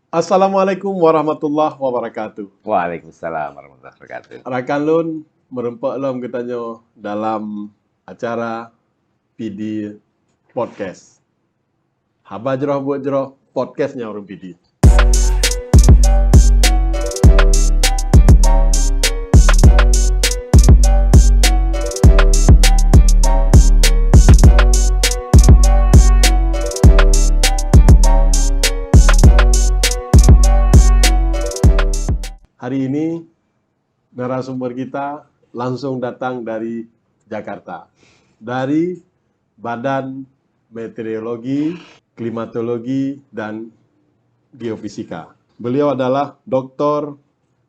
Assalamualaikum warahmatullahi wabarakatuh. Waalaikumsalam warahmatullahi wabarakatuh. Rakan lun merempak lom katanya dalam acara PD Podcast. Haba jeroh buat jeroh podcastnya orang PD. Hari ini narasumber kita langsung datang dari Jakarta, dari Badan Meteorologi, Klimatologi, dan Geofisika. Beliau adalah Dr.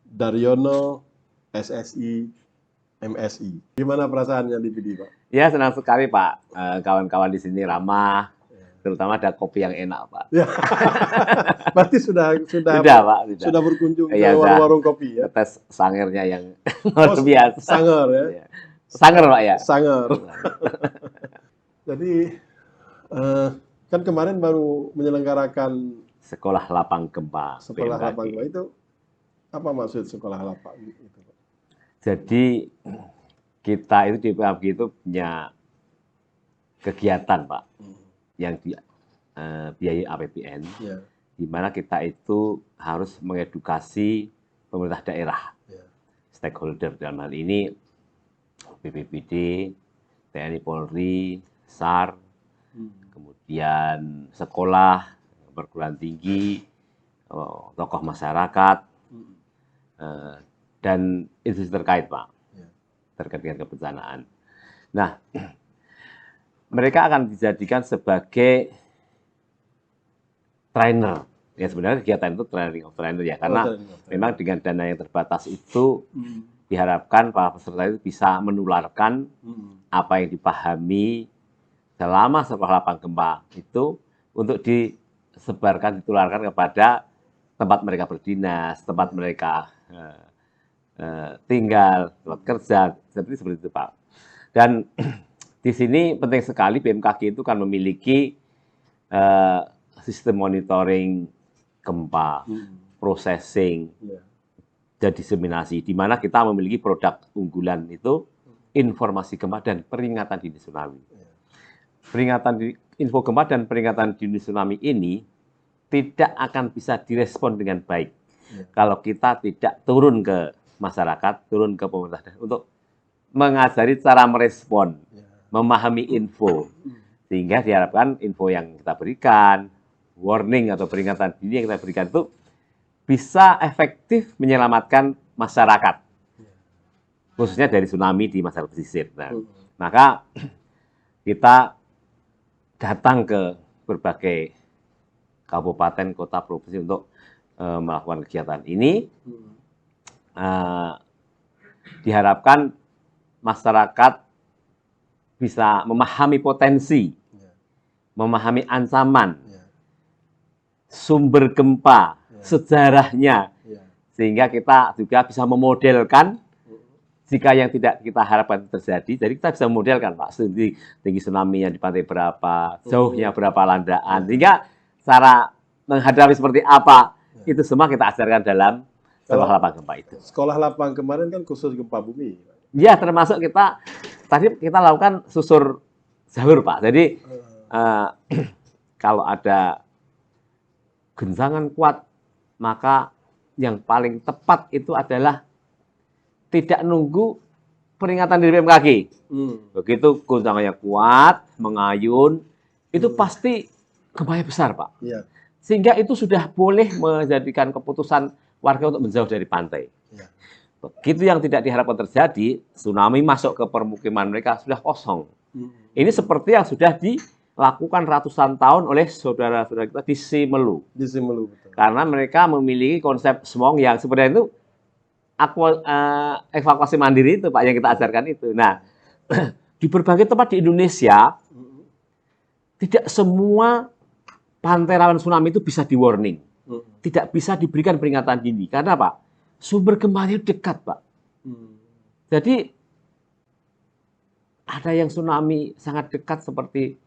Daryono, SSI, MSI. Gimana perasaannya di PD, Pak? Ya, senang sekali Pak. Kawan-kawan di sini ramah, terutama ada kopi yang enak Pak. Ya, berarti sudah Pak. Sudah berkunjung ke Ya, warung-warung kopi ya. Tes sangernya yang luar biasa. Sanger ya. Ya. Sanger Pak ya. Sanger. Jadi kan kemarin baru menyelenggarakan Sekolah Lapang Gempa. sekolah BMKG. lapang gempa itu. Apa maksud sekolah lapang itu, Pak? Jadi kita itu di BMKG itu punya kegiatan Pak yang biayai APBN, Ya, di mana kita itu harus mengedukasi pemerintah daerah, ya, stakeholder dalam hal ini BPBD, TNI Polri, SAR, kemudian sekolah, perguruan tinggi, tokoh masyarakat, dan institusi terkait Pak, ya, terkait dengan kebencanaan. Nah, mereka akan dijadikan sebagai trainer. Ya sebenarnya kegiatan itu training of trainer ya, karena training of trainer. memang dengan dana yang terbatas itu diharapkan para peserta itu bisa menularkan apa yang dipahami selama sekolah lapang gempa itu untuk ditularkan kepada tempat mereka berdinas, tempat mereka tinggal, tempat kerja, seperti itu Pak. Dan di sini penting sekali BMKG itu kan memiliki sistem monitoring gempa, processing, ya, dan diseminasi, di mana kita memiliki produk unggulan itu informasi gempa dan peringatan dini tsunami. Info gempa dan peringatan dini tsunami ini tidak akan bisa direspon dengan baik kalau kita tidak turun ke masyarakat, turun ke pemerintah untuk mengajari cara merespon, memahami info, sehingga diharapkan info yang kita berikan, warning atau peringatan dini yang kita berikan itu bisa efektif menyelamatkan masyarakat, khususnya dari tsunami di masyarakat pesisir. Nah, maka kita datang ke berbagai kabupaten, kota, provinsi untuk melakukan kegiatan ini. Diharapkan masyarakat bisa memahami potensi, memahami ancaman, sumber gempa, sejarahnya, sehingga kita juga bisa memodelkan jika yang tidak kita harapkan terjadi. Jadi kita bisa memodelkan Pak, tinggi tsunami yang di pantai berapa, jauhnya berapa landaan, sehingga cara menghadapi seperti apa, itu semua kita ajarkan dalam sekolah lapang gempa itu. Sekolah lapang kemarin kan khusus gempa bumi. Ya, termasuk tadi kita lakukan susur jalur Pak. Jadi kalau ada guncangan kuat, maka yang paling tepat itu adalah tidak nunggu peringatan dari BMKG. Begitu guncangannya kuat, mengayun, itu pasti gempanya besar Pak. Ya, Sehingga itu sudah boleh menjadikan keputusan warga untuk menjauh dari pantai. ya, Begitu yang tidak diharapkan terjadi, tsunami masuk ke permukiman mereka sudah kosong. Ini seperti yang sudah dilakukan ratusan tahun oleh saudara-saudara kita di Simelu. di Simelu, betul. Karena mereka memiliki konsep SMONG yang sebenarnya itu evakuasi mandiri itu Pak, yang kita ajarkan itu. Nah, di berbagai tempat di Indonesia, tidak semua pantai rawan tsunami itu bisa di-warning. Tidak bisa diberikan peringatan dini. Karena Pak, sumber gempanya dekat Pak. Jadi ada yang tsunami sangat dekat seperti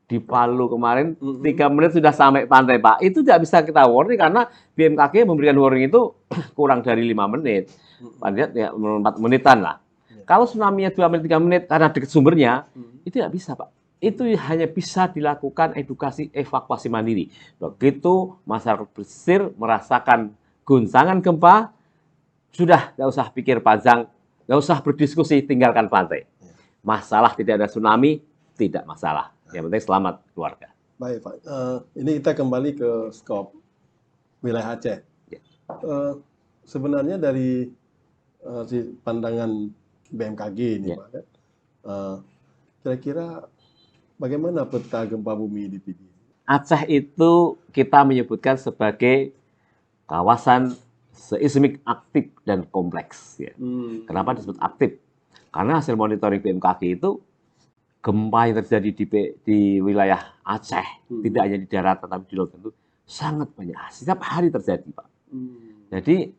di Palu kemarin 3 menit sudah sampai pantai, Pak. Itu tidak bisa kita warning karena BMKG memberikan warning itu kurang dari 5 menit. Lihat ya 4 menitan lah. Kalau tsunami-nya 2 menit 3 menit karena dekat sumbernya, itu tidak bisa, Pak. Itu hanya bisa dilakukan edukasi evakuasi mandiri. Begitu masyarakat pesisir merasakan guncangan gempa, sudah nggak usah pikir panjang, nggak usah berdiskusi, tinggalkan pantai. Masalah tidak ada tsunami, tidak masalah. Yang penting selamat keluarga. Baik, Pak. Ini kita kembali ke skop wilayah Aceh. Ya. Sebenarnya dari pandangan BMKG ini, Ya. Pak, kan? Kira-kira bagaimana peta gempa bumi di PD? Aceh itu kita menyebutkan sebagai kawasan seismik aktif dan kompleks. Ya. Kenapa disebut aktif? Karena hasil monitoring BMKG itu gempa yang terjadi di wilayah Aceh, tidak hanya di darat tetapi di laut itu sangat banyak. Setiap hari terjadi, Pak. Jadi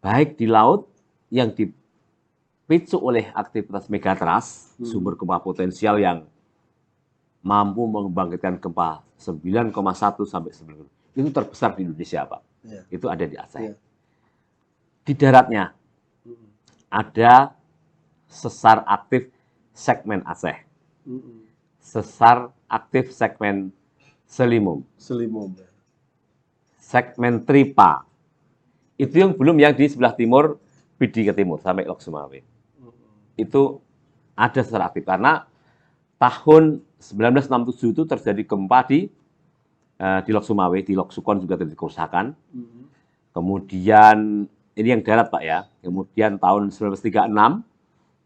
baik di laut yang dipicu oleh aktivitas megatrust, sumber gempa potensial yang mampu membangkitkan gempa 9,1 sampai 9. Itu terbesar di Indonesia, Pak. Ya. Itu ada di Aceh. Ya. Di daratnya ada sesar aktif segmen Aceh, sesar aktif segmen Selimum, Ya. segmen Tripa. Itu yang belum yang di sebelah timur, Pidi ke timur sampai Lok Sumawe. Itu ada sesar aktif karena tahun 1967 itu terjadi gempa di Lok Sumawe, di Lok Sukon juga terjadi kerusakan. Kemudian ini yang darat, Pak, ya. Kemudian tahun 1936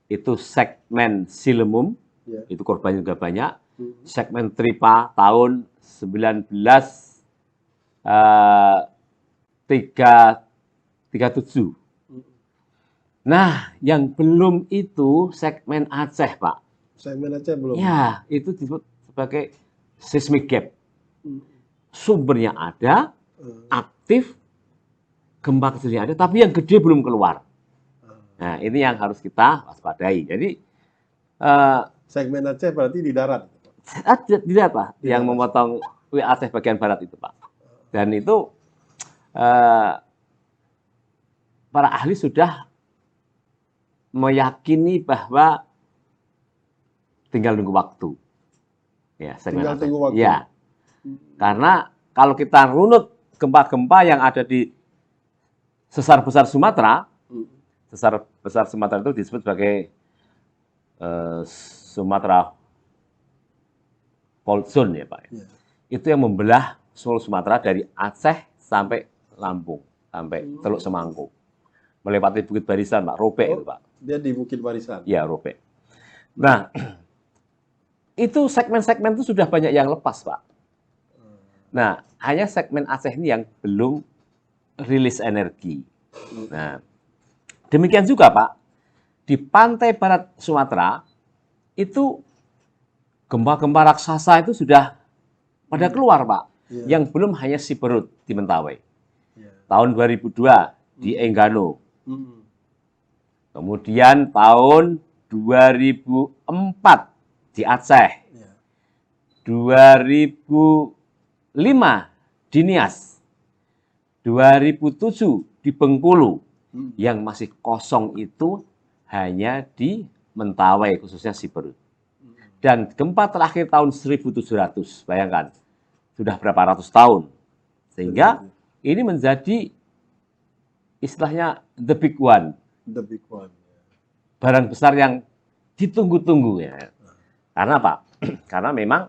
itu segmen Silemum, itu korbannya juga banyak. Segmen Tripa tahun 1937. Nah, yang belum itu segmen Aceh, Pak. Segmen Aceh belum? Ya, itu disebut sebagai seismic gap. Sumbernya ada, aktif, gempa kecilnya ada, tapi yang gede belum keluar. Nah, ini yang harus kita waspadai. Jadi, segmen Aceh berarti di darat? Tidak, Pak, yang memotong Aceh bagian barat itu, Pak. Dan itu para ahli sudah meyakini bahwa tinggal nunggu waktu. Ya, tinggal tunggu waktu. Ya, karena kalau kita runut gempa-gempa yang ada di sesar besar Sumatera, sesar besar Sumatera itu disebut sebagai Sumatera Fault Zone, ya, Pak. Ya. Itu yang membelah seluruh Sumatera dari Aceh sampai Lampung, sampai Teluk Semangku. Melewati Bukit Barisan, Pak, Ropek itu, Pak. Dia di Bukit Barisan? Iya, Ropek. Nah, itu segmen-segmen itu sudah banyak yang lepas, Pak. Nah, hanya segmen Aceh ini yang belum rilis energi. Nah, demikian juga, Pak, di pantai barat Sumatera, itu gempa-gempa raksasa itu sudah pada keluar, Pak. Yang belum hanya Siberut di Mentawai. Tahun 2002 di Enggano. Kemudian tahun 2004 di Aceh. 2005 di Nias. 2007 di Bengkulu. Yang masih kosong itu hanya di Mentawai, khususnya Siberut. Dan gempa terakhir tahun 1700, bayangkan, sudah berapa ratus tahun. Sehingga ini menjadi istilahnya the big one. The big one. Barang besar yang ditunggu-tunggu, ya. Karena apa? Karena memang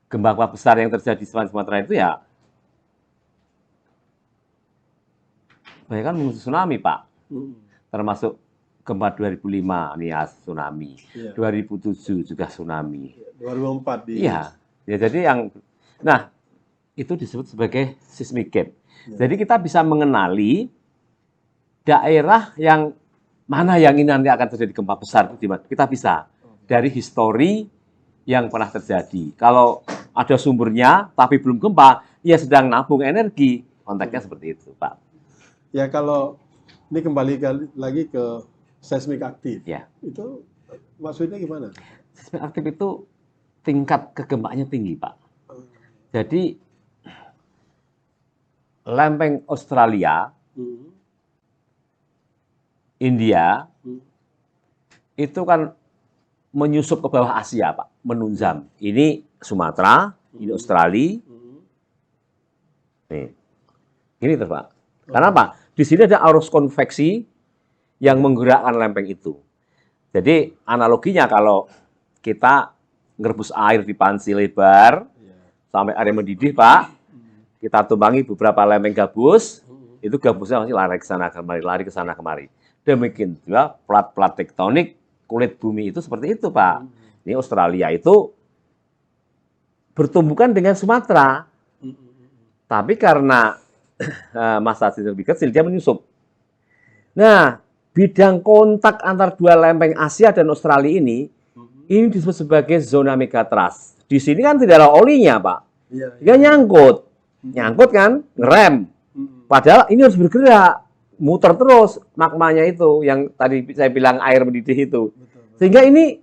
gempa besar yang terjadi di Sumatera itu ya banyak kan mengusung tsunami, Pak. Termasuk gempa 2005 Nias tsunami, 2007 juga tsunami. 2004 di. Iya. Ya, jadi nah, itu disebut sebagai seismic gap. Jadi kita bisa mengenali daerah yang mana yang ini nanti akan terjadi gempa besar itu di mana. Kita bisa dari histori yang pernah terjadi. Kalau ada sumbernya tapi belum gempa, ya sedang nabung energi. Konteksnya seperti itu, Pak. Ya, kalau ini kembali lagi ke seismik aktif. Ya. Itu maksudnya gimana? Seismik aktif itu tingkat kegempanya tinggi, Pak. Jadi lempeng Australia, India, itu kan menyusup ke bawah Asia, Pak, menunjam. Ini Sumatera, ini Australia. Nih. Ini tuh, Pak. Karena apa? Di sini ada arus konveksi yang menggerakkan lempeng itu. Jadi analoginya kalau kita ngerebus air di panci lebar sampai air mendidih, Pak, kita tumpangi beberapa lempeng gabus, itu gabusnya masih lari ke sana kemari, lari ke sana kemari. Demikian juga plat-plat tektonik kulit bumi itu seperti itu, Pak. Ini Australia itu bertumbukan dengan Sumatera, tapi karena masa lebih kecil dia menyusup. Nah, bidang kontak antar dua lempeng Asia dan Australia ini disebut sebagai zona megatrust. Di sini kan tidak ada olinya, Pak. Dia nyangkut kan, ngerem. Padahal ini harus bergerak, muter terus magmanya itu, yang tadi saya bilang air mendidih itu. Sehingga ini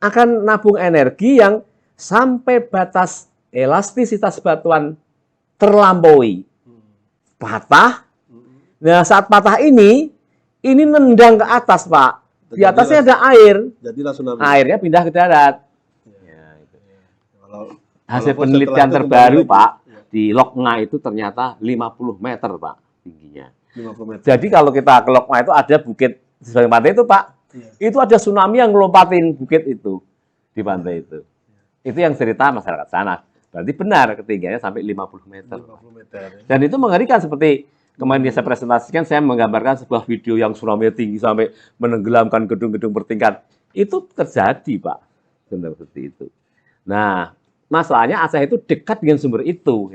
akan nabung energi yang sampai batas elastisitas batuan terlampaui. Patah. Nah, saat patah ini nendang ke atas, Pak. Di atasnya ada air. Jadilah tsunami. Airnya pindah ke darat. Ya, itu. Hasil penelitian terbaru, Pak, di Loknga itu ternyata 50 meter, Pak, tingginya. 50 meter. Jadi kalau kita ke Loknga itu ada bukit di sebelah pantai itu, Pak. Itu ada tsunami yang ngelompatin bukit itu di pantai itu. Itu yang cerita masyarakat sana. Berarti benar ketinggiannya sampai 50 meter. 50 meter. Dan itu mengerikan seperti kemarin saya presentasikan, saya menggambarkan sebuah video yang tsunami tinggi sampai menenggelamkan gedung-gedung bertingkat. Itu terjadi, Pak. Benar seperti itu. Nah, masalahnya Aceh itu dekat dengan sumber itu.